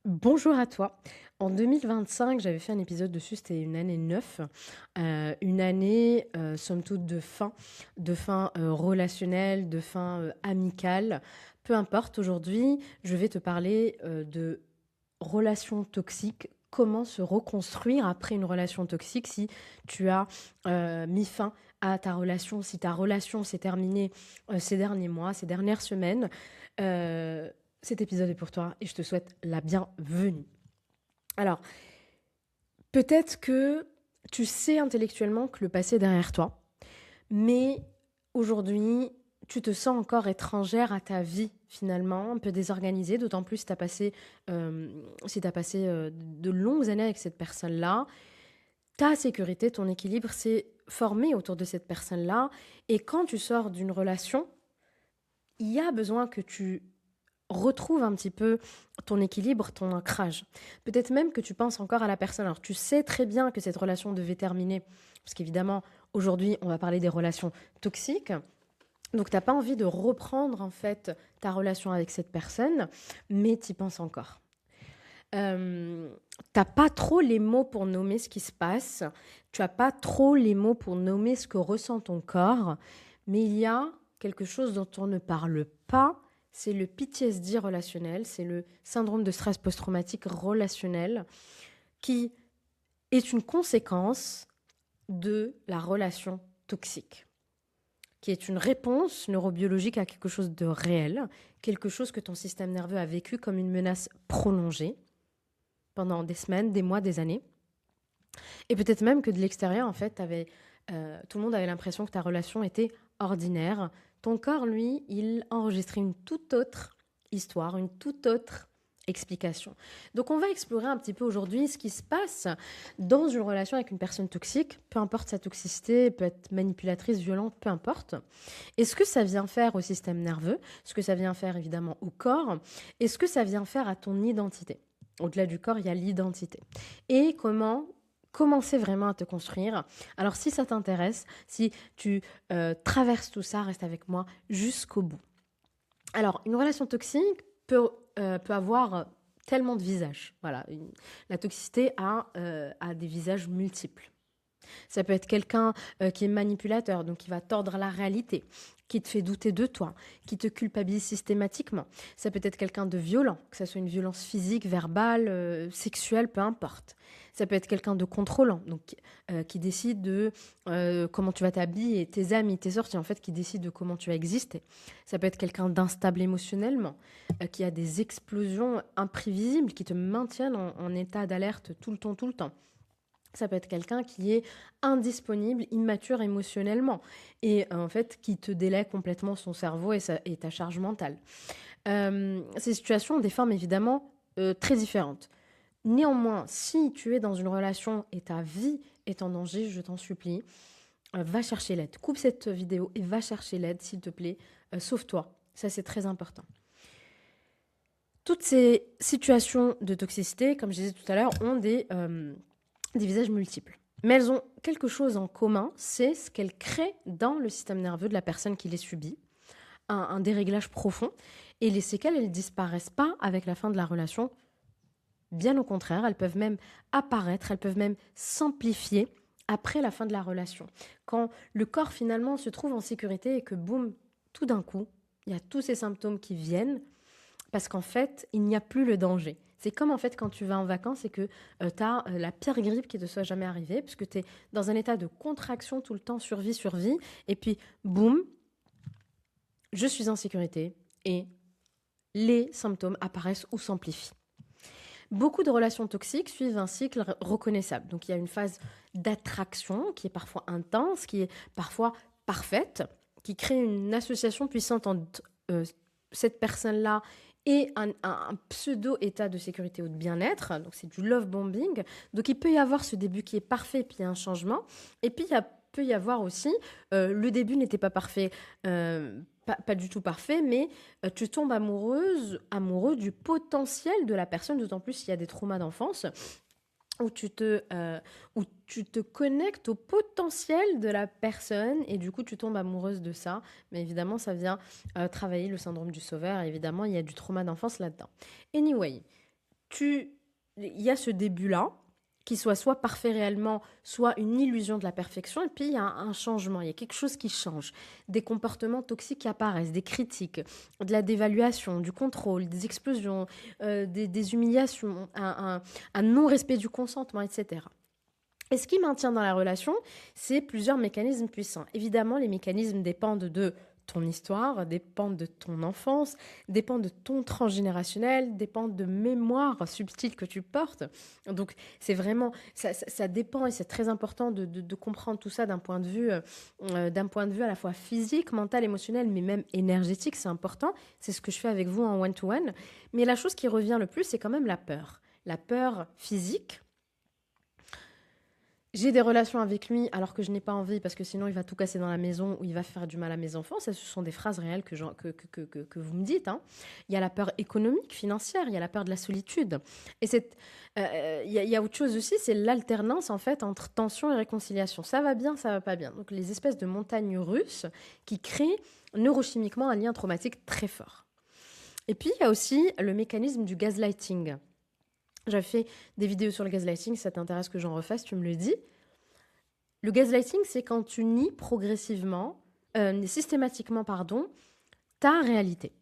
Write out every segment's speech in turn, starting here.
Bonjour à toi. En 2025, j'avais fait un épisode dessus, c'était une année 9, une année, somme toute de fin relationnelle, de fin, amicale. Peu importe, aujourd'hui, je vais te parler, de relations toxiques. Comment se reconstruire après une relation toxique si tu as, mis fin à ta relation, si ta relation s'est terminée, ces derniers mois, ces dernières semaines. Heu, Cet épisode est pour toi et je te souhaite la bienvenue. Alors, peut-être que tu sais intellectuellement que le passé est derrière toi, mais aujourd'hui, tu te sens encore étrangère à ta vie finalement, un peu désorganisée, d'autant plus si tu as passé de longues années avec cette personne-là. Ta sécurité, ton équilibre s'est formé autour de cette personne-là. Et quand tu sors d'une relation, il y a besoin que tu retrouve un petit peu ton équilibre, ton ancrage. Peut-être même que tu penses encore à la personne. Alors, tu sais très bien que cette relation devait terminer, parce qu'évidemment, aujourd'hui, on va parler des relations toxiques. Donc, tu n'as pas envie de reprendre, en fait, ta relation avec cette personne, mais tu y penses encore. Tu n'as pas trop les mots pour nommer ce qui se passe. Tu n'as pas trop les mots pour nommer ce que ressent ton corps. Mais il y a quelque chose dont on ne parle pas, c'est le PTSD relationnel, c'est le syndrome de stress post-traumatique relationnel, qui est une conséquence de la relation toxique, qui est une réponse neurobiologique à quelque chose de réel, quelque chose que ton système nerveux a vécu comme une menace prolongée pendant des semaines, des mois, des années. Et peut-être même que de l'extérieur, en fait, tout le monde avait l'impression que ta relation était ordinaire. Ton corps, lui, il enregistrait une toute autre histoire, une toute autre explication. Donc on va explorer un petit peu aujourd'hui ce qui se passe dans une relation avec une personne toxique, peu importe sa toxicité, elle peut être manipulatrice, violente, peu importe. Et ce que ça vient faire au système nerveux, ce que ça vient faire évidemment au corps, et ce que ça vient faire à ton identité. Au-delà du corps, il y a l'identité. Et comment commencer vraiment à te construire. Alors si ça t'intéresse, si tu traverses tout ça, reste avec moi jusqu'au bout. Alors, une relation toxique peut avoir tellement de visages. Voilà, la toxicité a des visages multiples. Ça peut être quelqu'un qui est manipulateur, donc qui va tordre la réalité, qui te fait douter de toi, qui te culpabilise systématiquement. Ça peut être quelqu'un de violent, que ce soit une violence physique, verbale, sexuelle, peu importe. Ça peut être quelqu'un de contrôlant, donc qui décide de comment tu vas t'habiller, tes amis, tes sorties, en fait, qui décide de comment tu vas exister. Ça peut être quelqu'un d'instable émotionnellement, qui a des explosions imprévisibles, qui te maintiennent en état d'alerte tout le temps, tout le temps. Ça peut être quelqu'un qui est indisponible, immature émotionnellement et en fait qui te délègue complètement son cerveau et ta charge mentale. Ces situations ont des formes évidemment très différentes. Néanmoins, si tu es dans une relation et ta vie est en danger, je t'en supplie, va chercher l'aide. Coupe cette vidéo et va chercher l'aide, s'il te plaît. Sauve-toi. Ça, c'est très important. Toutes ces situations de toxicité, comme je disais tout à l'heure, ont des visages multiples. Mais elles ont quelque chose en commun, c'est ce qu'elles créent dans le système nerveux de la personne qui les subit, un déréglage profond. Et les séquelles, elles ne disparaissent pas avec la fin de la relation. Bien au contraire, elles peuvent même apparaître, elles peuvent même s'amplifier après la fin de la relation. Quand le corps finalement se trouve en sécurité et que boum, tout d'un coup, il y a tous ces symptômes qui viennent, parce qu'en fait, il n'y a plus le danger. C'est comme en fait quand tu vas en vacances et que tu as la pire grippe qui te soit jamais arrivée, puisque tu es dans un état de contraction tout le temps, survie, survie, et puis boum, je suis en sécurité et les symptômes apparaissent ou s'amplifient. Beaucoup de relations toxiques suivent un cycle reconnaissable. Donc il y a une phase d'attraction qui est parfois intense, qui est parfois parfaite, qui crée une association puissante entre cette personne-là et un pseudo-état de sécurité ou de bien-être. Donc c'est du love bombing. Donc il peut y avoir ce début qui est parfait, puis un changement. Et puis peut y avoir aussi, le début n'était pas parfait, pas du tout parfait, mais tu tombes amoureux du potentiel de la personne, d'autant plus s'il y a des traumas d'enfance, où tu te connectes au potentiel de la personne et du coup tu tombes amoureuse de ça. Mais évidemment, ça vient travailler le syndrome du sauveur. Évidemment, il y a du trauma d'enfance là-dedans. Anyway, il y a ce début-là, qui soit parfait réellement, soit une illusion de la perfection, et puis il y a un changement, il y a quelque chose qui change. Des comportements toxiques qui apparaissent, des critiques, de la dévaluation, du contrôle, des explosions, des humiliations, un non-respect du consentement, etc. Et ce qui maintient dans la relation, c'est plusieurs mécanismes puissants. Évidemment, les mécanismes dépendent de ton histoire, dépendent de ton enfance, dépendent de ton transgénérationnel, dépendent de mémoires subtiles que tu portes. Donc, c'est vraiment, ça dépend et c'est très important de comprendre tout ça d'un point de vue à la fois physique, mental, émotionnel, mais même énergétique, c'est important. C'est ce que je fais avec vous en one-to-one. Mais la chose qui revient le plus, c'est quand même la peur. La peur physique. J'ai des relations avec lui alors que je n'ai pas envie parce que sinon il va tout casser dans la maison ou il va faire du mal à mes enfants. Ça, ce sont des phrases réelles que vous me dites, hein. Il y a la peur économique, financière, il y a la peur de la solitude. Et il y a autre chose aussi, c'est l'alternance en fait entre tension et réconciliation. Ça va bien, ça va pas bien. Donc les espèces de montagnes russes qui créent neurochimiquement un lien traumatique très fort. Et puis il y a aussi le mécanisme du gaslighting. J'avais fait des vidéos sur le gaslighting, si ça t'intéresse que j'en refasse, tu me le dis. Le gaslighting, c'est quand tu nies progressivement, systématiquement, ta réalité.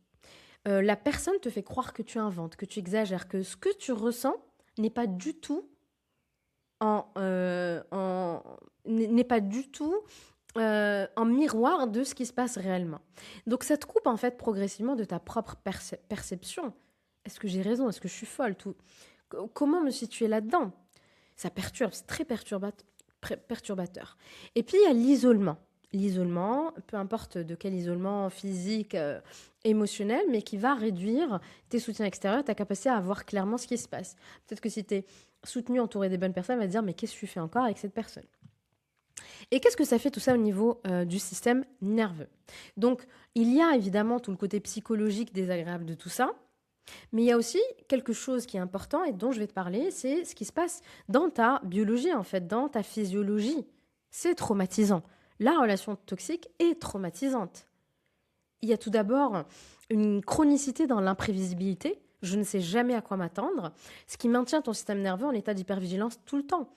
La personne te fait croire que tu inventes, que tu exagères, que ce que tu ressens n'est pas du tout n'est pas du tout en miroir de ce qui se passe réellement. Donc ça te coupe en fait progressivement de ta propre perception. Est-ce que j'ai raison? Est-ce que je suis folle? Comment me situer là-dedans? Ça perturbe, c'est très perturbateur. Et puis, il y a l'isolement. L'isolement, peu importe de quel isolement physique, émotionnel, mais qui va réduire tes soutiens extérieurs, ta capacité à voir clairement ce qui se passe. Peut-être que si tu es soutenu, entouré des bonnes personnes, elle va te dire, mais qu'est-ce que tu fais encore avec cette personne? Et qu'est-ce que ça fait tout ça au niveau du système nerveux? Donc, il y a évidemment tout le côté psychologique désagréable de tout ça, mais il y a aussi quelque chose qui est important et dont je vais te parler, c'est ce qui se passe dans ta biologie, en fait, dans ta physiologie. C'est traumatisant. La relation toxique est traumatisante. Il y a tout d'abord une chronicité dans l'imprévisibilité. Je ne sais jamais à quoi m'attendre, ce qui maintient ton système nerveux en état d'hypervigilance tout le temps.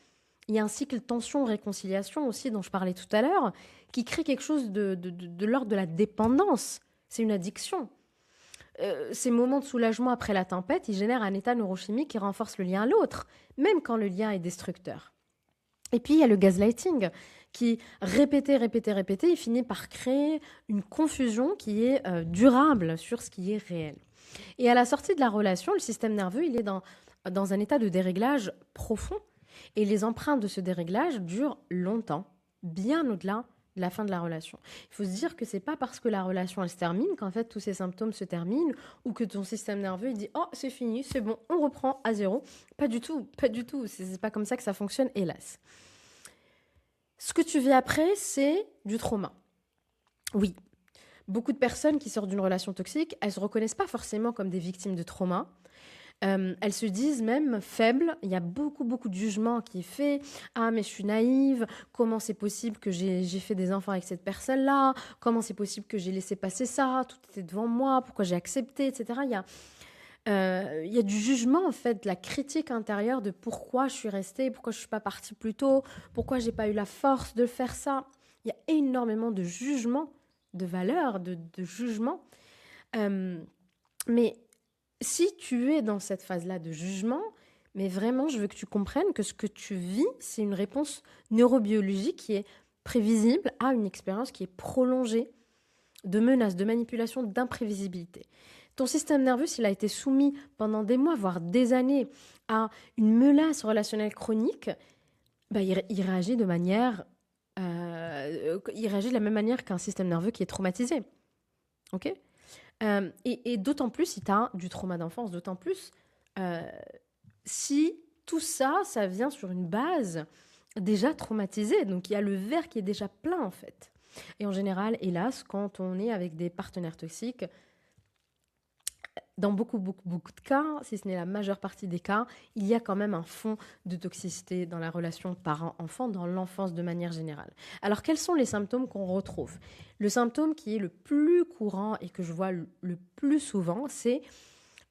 Il y a un cycle tension-réconciliation aussi dont je parlais tout à l'heure, qui crée quelque chose de l'ordre de la dépendance. C'est une addiction. Ces moments de soulagement après la tempête, ils génèrent un état neurochimique qui renforce le lien à l'autre, même quand le lien est destructeur. Et puis, il y a le gaslighting qui, répété, il finit par créer une confusion qui est durable sur ce qui est réel. Et à la sortie de la relation, le système nerveux, il est dans un état de déréglage profond. Et les empreintes de ce déréglage durent longtemps, bien au-delà de la fin de la relation. Il faut se dire que c'est pas parce que la relation elle se termine qu'en fait tous ces symptômes se terminent ou que ton système nerveux il dit oh c'est fini, c'est bon, on reprend à zéro. Pas du tout, pas du tout. C'est pas comme ça que ça fonctionne, hélas. Ce que tu vis après, c'est du trauma. Oui. Beaucoup de personnes qui sortent d'une relation toxique, elles se reconnaissent pas forcément comme des victimes de trauma. Elles se disent même faibles. Il y a beaucoup de jugement qui est fait. Ah, mais je suis naïve. Comment c'est possible que j'ai fait des enfants avec cette personne-là? Comment c'est possible que j'ai laissé passer ça? Tout était devant moi. Pourquoi j'ai accepté, etc. Il y a du jugement, en fait, de la critique intérieure de pourquoi je suis restée, pourquoi je ne suis pas partie plus tôt, pourquoi je n'ai pas eu la force de faire ça. Il y a énormément de jugement, de valeur, de jugement. Mais si tu es dans cette phase-là de jugement, mais vraiment, je veux que tu comprennes que ce que tu vis, c'est une réponse neurobiologique qui est prévisible à une expérience qui est prolongée de menaces, de manipulation, d'imprévisibilité. Ton système nerveux, s'il a été soumis pendant des mois, voire des années, à une menace relationnelle chronique, il réagit de la même manière qu'un système nerveux qui est traumatisé. Ok ? Et d'autant plus si tu as du trauma d'enfance, d'autant plus si tout ça, ça vient sur une base déjà traumatisée. Donc il y a le verre qui est déjà plein en fait. Et en général, hélas, quand on est avec des partenaires toxiques, dans beaucoup de cas, si ce n'est la majeure partie des cas, il y a quand même un fond de toxicité dans la relation parent-enfant, dans l'enfance de manière générale. Alors, quels sont les symptômes qu'on retrouve? Le symptôme qui est le plus courant et que je vois le plus souvent, c'est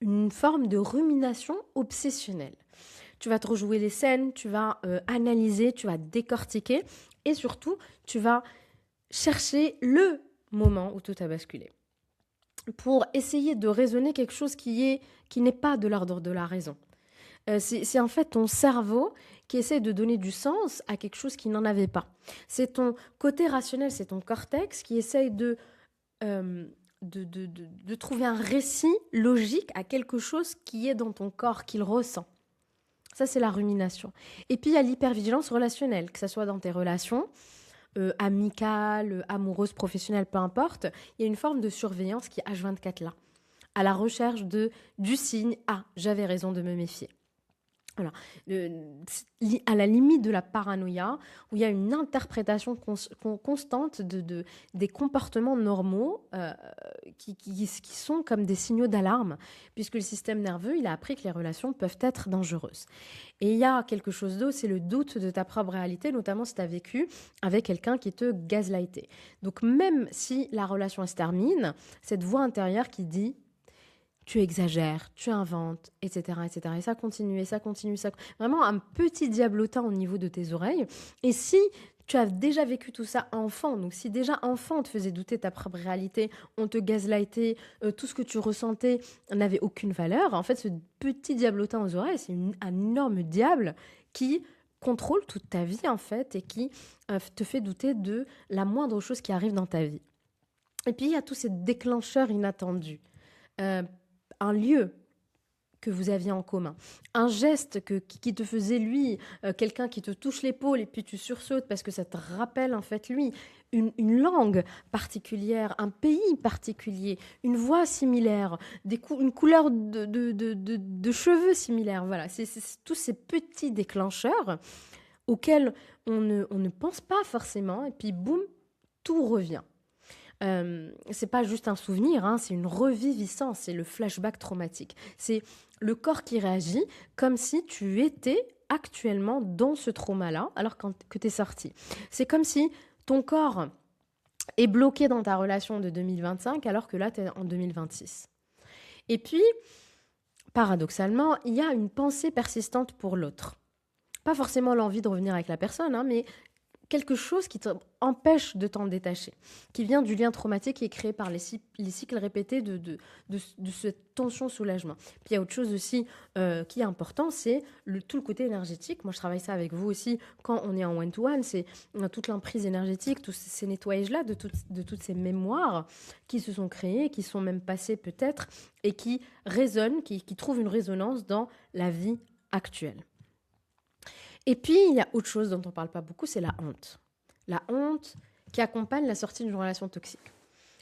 une forme de rumination obsessionnelle. Tu vas te rejouer les scènes, tu vas analyser, tu vas décortiquer et surtout, tu vas chercher le moment où tout a basculé pour essayer de raisonner quelque chose qui n'est pas de l'ordre de la raison. C'est en fait ton cerveau qui essaie de donner du sens à quelque chose qui n'en avait pas. C'est ton côté rationnel, c'est ton cortex qui essaye de trouver un récit logique à quelque chose qui est dans ton corps, qu'il ressent. Ça, c'est la rumination. Et puis, il y a l'hypervigilance relationnelle, que ce soit dans tes relations, amicales, amoureuses, professionnelles, peu importe. Il y a une forme de surveillance qui est H24 là, à la recherche du signe « Ah, j'avais raison de me méfier ». Voilà. À la limite de la paranoïa, où il y a une interprétation constante des comportements normaux qui sont comme des signaux d'alarme, puisque le système nerveux, il a appris que les relations peuvent être dangereuses. Et il y a quelque chose d'autre, c'est le doute de ta propre réalité, notamment si tu as vécu avec quelqu'un qui te gazlightait. Donc même si la relation se termine, cette voix intérieure qui dit tu exagères, tu inventes, etc., etc. Et ça continue, et ça continue, ça... Vraiment un petit diablotin au niveau de tes oreilles. Et si tu as déjà vécu tout ça enfant, donc si déjà enfant on te faisait douter de ta propre réalité, on te gazlightait, tout ce que tu ressentais n'avait aucune valeur, en fait ce petit diablotin aux oreilles, c'est un énorme diable qui contrôle toute ta vie en fait et qui te fait douter de la moindre chose qui arrive dans ta vie. Et puis il y a tous ces déclencheurs inattendus. Un lieu que vous aviez en commun, un geste qui te faisait lui, quelqu'un qui te touche l'épaule et puis tu sursautes parce que ça te rappelle en fait lui, une langue particulière, un pays particulier, une voix similaire, une couleur de cheveux similaire. Voilà, c'est tous ces petits déclencheurs auxquels on ne pense pas forcément et puis boum, tout revient. C'est pas juste un souvenir, hein, c'est une reviviscence, c'est le flashback traumatique. C'est le corps qui réagit comme si tu étais actuellement dans ce trauma-là alors que tu es sorti. C'est comme si ton corps est bloqué dans ta relation de 2025 alors que là, tu es en 2026. Et puis, paradoxalement, il y a une pensée persistante pour l'autre. Pas forcément l'envie de revenir avec la personne, hein, mais quelque chose qui t'empêche de t'en détacher, qui vient du lien traumatique qui est créé par les cycles répétés de cette tension-soulagement. Puis il y a autre chose aussi qui est important, c'est tout le côté énergétique. Moi, je travaille ça avec vous aussi quand on est en one-to-one, c'est toute l'emprise énergétique, tous ces nettoyages-là de toutes ces mémoires qui se sont créées, qui sont même passées peut-être, et qui résonnent, qui trouvent une résonance dans la vie actuelle. Et puis, il y a autre chose dont on ne parle pas beaucoup, c'est la honte. La honte qui accompagne la sortie d'une relation toxique.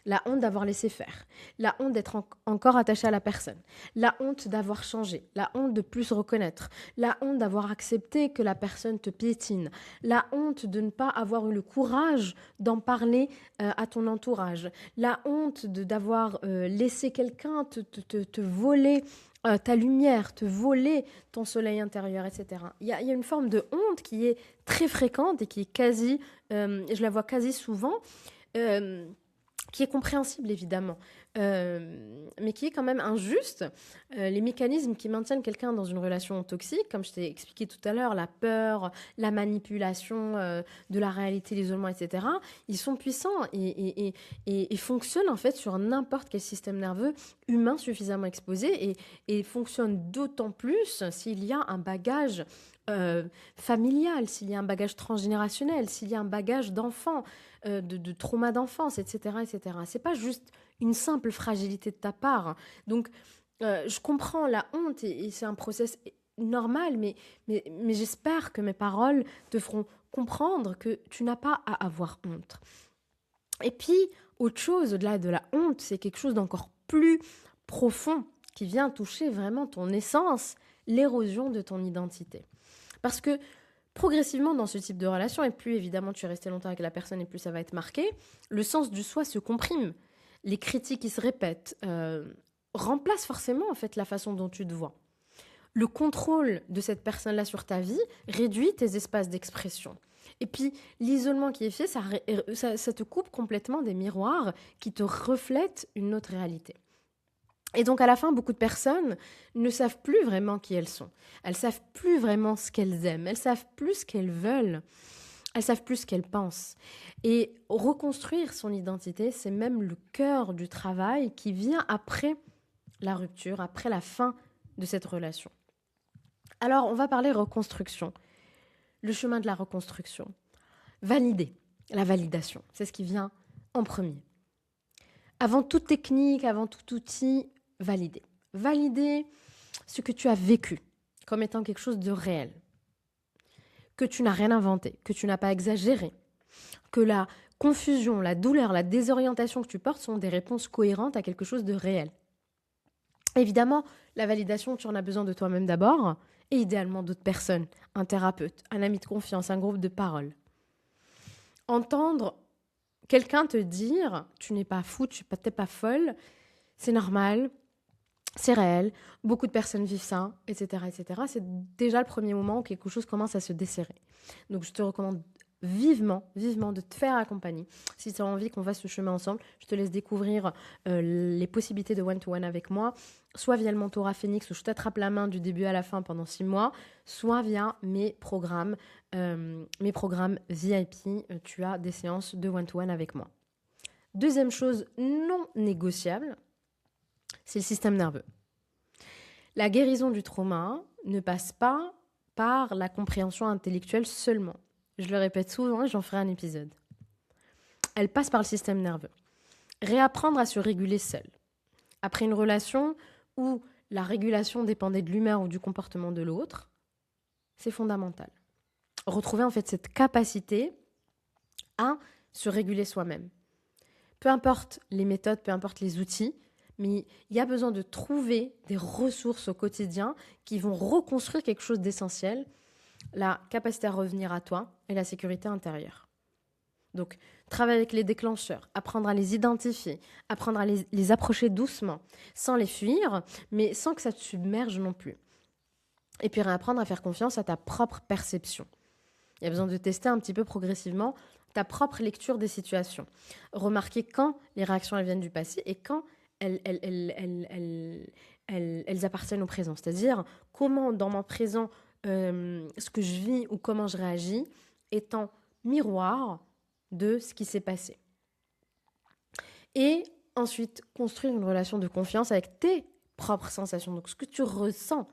La honte d'avoir laissé faire. La honte d'être encore attaché à la personne. La honte d'avoir changé. La honte de plus se reconnaître. La honte d'avoir accepté que la personne te piétine. La honte de ne pas avoir eu le courage d'en parler à ton entourage. La honte d'avoir laissé quelqu'un te voler ta lumière, te voler ton soleil intérieur, etc. Il y a une forme de honte qui est très fréquente et qui est quasi, je la vois quasi souvent, qui est compréhensible évidemment, mais qui est quand même injuste. Les mécanismes qui maintiennent quelqu'un dans une relation toxique, comme je t'ai expliqué tout à l'heure, la peur, la manipulation de la réalité, l'isolement, etc., ils sont puissants et fonctionnent en fait sur n'importe quel système nerveux humain suffisamment exposé et fonctionnent d'autant plus s'il y a un bagage familial, s'il y a un bagage transgénérationnel, s'il y a un bagage d'enfant, de trauma d'enfance, etc., etc. C'est pas juste une simple fragilité de ta part. Donc, je comprends la honte et c'est un process normal, mais j'espère que mes paroles te feront comprendre que tu n'as pas à avoir honte. Et puis, autre chose, au-delà de la honte, c'est quelque chose d'encore plus profond qui vient toucher vraiment ton essence, l'érosion de ton identité. Parce que progressivement dans ce type de relation, et plus évidemment tu es resté longtemps avec la personne et plus ça va être marqué, le sens du soi se comprime. Les critiques qui se répètent remplacent forcément en fait la façon dont tu te vois. Le contrôle de cette personne-là sur ta vie réduit tes espaces d'expression. Et puis l'isolement qui est fait, ça te coupe complètement des miroirs qui te reflètent une autre réalité. Et donc, à la fin, beaucoup de personnes ne savent plus vraiment qui elles sont. Elles savent plus vraiment ce qu'elles aiment. Elles savent plus ce qu'elles veulent. Elles savent plus ce qu'elles pensent. Et reconstruire son identité, c'est même le cœur du travail qui vient après la rupture, après la fin de cette relation. Alors, on va parler reconstruction. Le chemin de la reconstruction. Valider. La validation, c'est ce qui vient en premier. Avant toute technique, avant tout outil, valider. Valider ce que tu as vécu comme étant quelque chose de réel. Que tu n'as rien inventé, que tu n'as pas exagéré. Que la confusion, la douleur, la désorientation que tu portes sont des réponses cohérentes à quelque chose de réel. Évidemment, la validation, tu en as besoin de toi-même d'abord et idéalement d'autres personnes, un thérapeute, un ami de confiance, un groupe de parole. Entendre quelqu'un te dire « tu n'es pas fou, tu n'es pas folle », c'est normal, c'est réel, beaucoup de personnes vivent ça, etc., etc. C'est déjà le premier moment où quelque chose commence à se desserrer. Donc, je te recommande vivement, vivement de te faire accompagner. Si tu as envie qu'on fasse ce chemin ensemble, je te laisse découvrir les possibilités de one-to-one avec moi, soit via le mentorat Phoenix où je t'attrape la main du début à la fin pendant 6 mois, soit via mes programmes VIP. Tu as des séances de one-to-one avec moi. Deuxième chose non négociable, c'est le système nerveux. La guérison du trauma ne passe pas par la compréhension intellectuelle seulement. Je le répète souvent et j'en ferai un épisode. Elle passe par le système nerveux. Réapprendre à se réguler seul. Après une relation où la régulation dépendait de l'humeur ou du comportement de l'autre, c'est fondamental. Retrouver en fait cette capacité à se réguler soi-même. Peu importe les méthodes, peu importe les outils, mais il y a besoin de trouver des ressources au quotidien qui vont reconstruire quelque chose d'essentiel, la capacité à revenir à toi et la sécurité intérieure. Donc, travailler avec les déclencheurs, apprendre à les identifier, apprendre à les approcher doucement, sans les fuir, mais sans que ça te submerge non plus. Et puis, réapprendre à faire confiance à ta propre perception. Il y a besoin de tester un petit peu progressivement ta propre lecture des situations. Remarquer quand les réactions elles viennent du passé et quand elles appartiennent au présent. C'est-à-dire comment dans mon présent, ce que je vis ou comment je réagis est en miroir de ce qui s'est passé. Et ensuite, construire une relation de confiance avec tes propres sensations. Donc, ce que tu ressens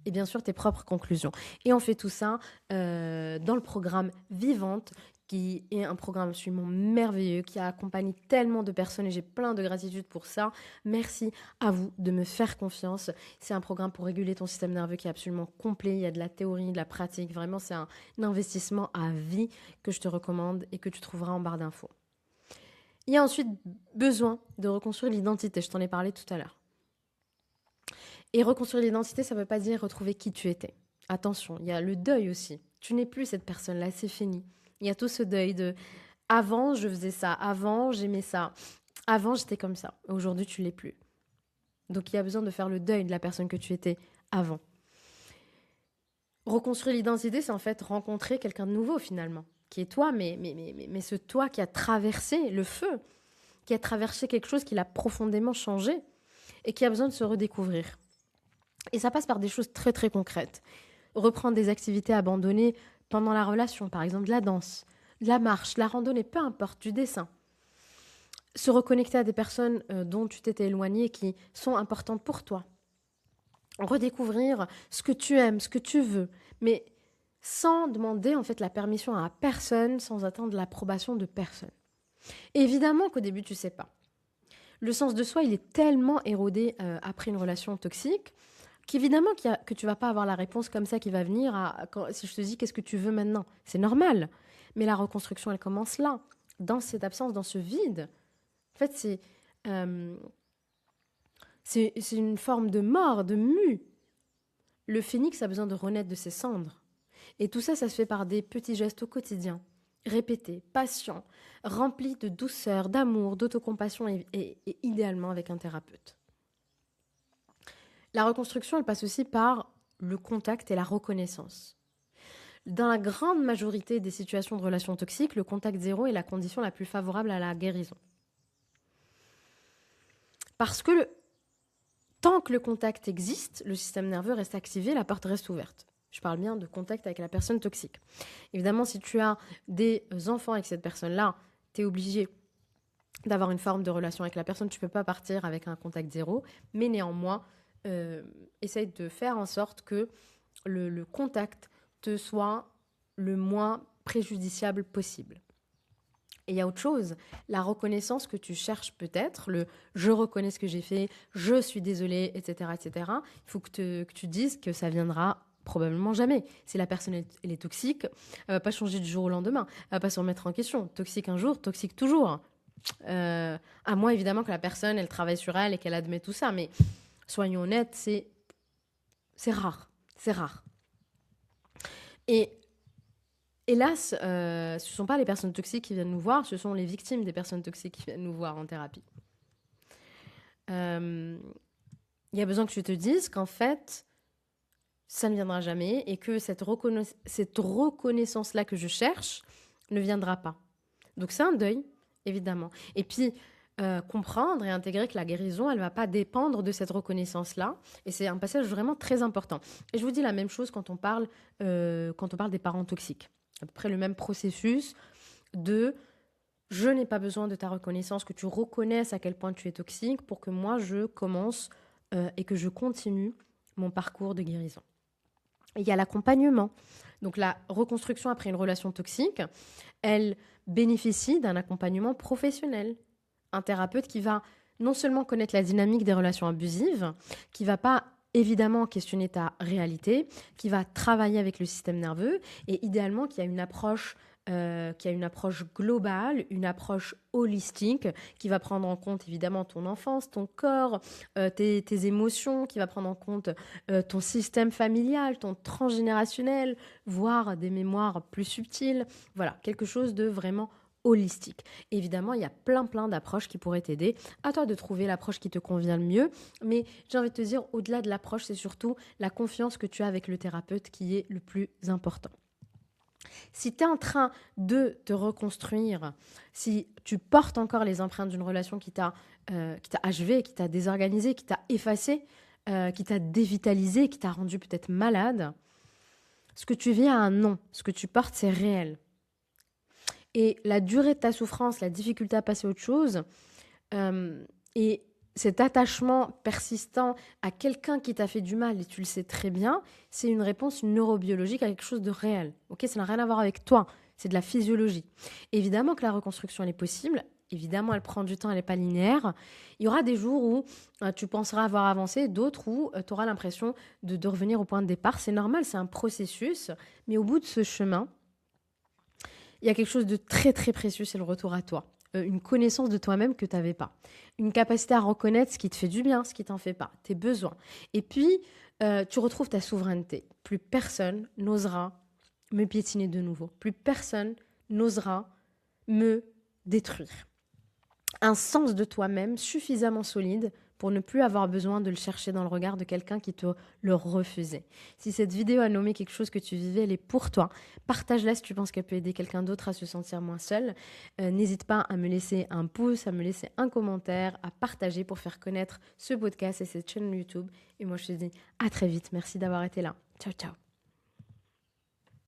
et bien sûr tes propres conclusions. Et on fait tout ça dans le programme Vivante, qui est un programme absolument merveilleux, qui a accompagné tellement de personnes et j'ai plein de gratitude pour ça. Merci à vous de me faire confiance. C'est un programme pour réguler ton système nerveux qui est absolument complet. Il y a de la théorie, de la pratique. Vraiment, c'est un investissement à vie que je te recommande et que tu trouveras en barre d'infos. Il y a ensuite besoin de reconstruire l'identité. Je t'en ai parlé tout à l'heure. Et reconstruire l'identité, ça ne veut pas dire retrouver qui tu étais. Attention, il y a le deuil aussi. Tu n'es plus cette personne-là, c'est fini. Il y a tout ce deuil de « avant, je faisais ça, avant, j'aimais ça, avant, j'étais comme ça. Aujourd'hui, tu ne l'es plus. » Donc, il y a besoin de faire le deuil de la personne que tu étais avant. Reconstruire l'identité, c'est en fait rencontrer quelqu'un de nouveau finalement, qui est toi, mais ce toi qui a traversé le feu, qui a traversé quelque chose qui l'a profondément changé et qui a besoin de se redécouvrir. Et ça passe par des choses très très concrètes. Reprendre des activités abandonnées pendant la relation, par exemple de la danse, de la marche, de la randonnée, peu importe, du dessin. Se reconnecter à des personnes dont tu t'étais éloigné qui sont importantes pour toi. Redécouvrir ce que tu aimes, ce que tu veux, mais sans demander en fait la permission à personne, sans attendre l'approbation de personne. Et évidemment qu'au début, tu ne sais pas. Le sens de soi, il est tellement érodé après une relation toxique qu'évidemment que tu ne vas pas avoir la réponse comme ça qui va venir si je te dis qu'est-ce que tu veux maintenant. C'est normal. Mais la reconstruction, elle commence là, dans cette absence, dans ce vide. En fait, c'est une forme de mort, de mue. Le phénix a besoin de renaître de ses cendres. Et tout ça, ça se fait par des petits gestes au quotidien, répétés, patients, remplis de douceur, d'amour, d'autocompassion et idéalement avec un thérapeute. La reconstruction, elle passe aussi par le contact et la reconnaissance. Dans la grande majorité des situations de relations toxiques, le contact zéro est la condition la plus favorable à la guérison. Parce que Tant que le contact existe, le système nerveux reste activé, la porte reste ouverte. Je parle bien de contact avec la personne toxique. Évidemment, si tu as des enfants avec cette personne-là, tu es obligé d'avoir une forme de relation avec la personne. Tu ne peux pas partir avec un contact zéro, mais néanmoins, essaye de faire en sorte que le contact te soit le moins préjudiciable possible. Et il y a autre chose, la reconnaissance que tu cherches peut-être, le « je reconnais ce que j'ai fait, je suis désolée », etc., etc. Il faut que tu dises que ça viendra probablement jamais. Si la personne elle est toxique, elle ne va pas changer du jour au lendemain, elle ne va pas se remettre en question. Toxique un jour, toxique toujours. À moins évidemment que la personne, elle travaille sur elle et qu'elle admet tout ça, mais soyons honnêtes, c'est rare. C'est rare. Et hélas, ce ne sont pas les personnes toxiques qui viennent nous voir, ce sont les victimes des personnes toxiques qui viennent nous voir en thérapie. Il y a besoin que tu te dises qu'en fait, ça ne viendra jamais et que cette reconnaissance-là que je cherche ne viendra pas. Donc c'est un deuil, évidemment. Et puis, comprendre et intégrer que la guérison, elle ne va pas dépendre de cette reconnaissance-là. Et c'est un passage vraiment très important. Et je vous dis la même chose quand on parle des parents toxiques. À peu près le même processus de « je n'ai pas besoin de ta reconnaissance, que tu reconnaisses à quel point tu es toxique pour que moi, je commence et que je continue mon parcours de guérison ». Il y a l'accompagnement. Donc la reconstruction après une relation toxique, elle bénéficie d'un accompagnement professionnel. Un thérapeute qui va non seulement connaître la dynamique des relations abusives, qui ne va pas évidemment questionner ta réalité, qui va travailler avec le système nerveux et idéalement qui a une approche globale, une approche holistique qui va prendre en compte évidemment ton enfance, ton corps, tes émotions, qui va prendre en compte ton système familial, ton transgénérationnel, voire des mémoires plus subtiles. Voilà, quelque chose de vraiment holistique. Évidemment, il y a plein d'approches qui pourraient t'aider. À toi de trouver l'approche qui te convient le mieux. Mais j'ai envie de te dire, au-delà de l'approche, c'est surtout la confiance que tu as avec le thérapeute qui est le plus important. Si tu es en train de te reconstruire, si tu portes encore les empreintes d'une relation qui t'a achevé, qui t'a désorganisé, qui t'a effacé, qui t'a dévitalisé, qui t'a rendu peut-être malade, ce que tu vis a un nom. Ce que tu portes, c'est réel. Et la durée de ta souffrance, la difficulté à passer à autre chose, et cet attachement persistant à quelqu'un qui t'a fait du mal, et tu le sais très bien, c'est une réponse neurobiologique à quelque chose de réel. Okay, ça n'a rien à voir avec toi, c'est de la physiologie. Évidemment que la reconstruction, elle est possible. Évidemment, elle prend du temps, elle n'est pas linéaire. Il y aura des jours où tu penseras avoir avancé, d'autres où tu auras l'impression de revenir au point de départ. C'est normal, c'est un processus. Mais au bout de ce chemin, il y a quelque chose de très, très précieux, c'est le retour à toi. Une connaissance de toi-même que tu n'avais pas. Une capacité à reconnaître ce qui te fait du bien, ce qui t'en fait pas, tes besoins. Et puis, tu retrouves ta souveraineté. Plus personne n'osera me piétiner de nouveau. Plus personne n'osera me détruire. Un sens de toi-même suffisamment solide pour ne plus avoir besoin de le chercher dans le regard de quelqu'un qui te le refusait. Si cette vidéo a nommé quelque chose que tu vivais, elle est pour toi. Partage-la si tu penses qu'elle peut aider quelqu'un d'autre à se sentir moins seul. N'hésite pas à me laisser un pouce, à me laisser un commentaire, à partager pour faire connaître ce podcast et cette chaîne YouTube. Et moi, je te dis à très vite. Merci d'avoir été là. Ciao, ciao.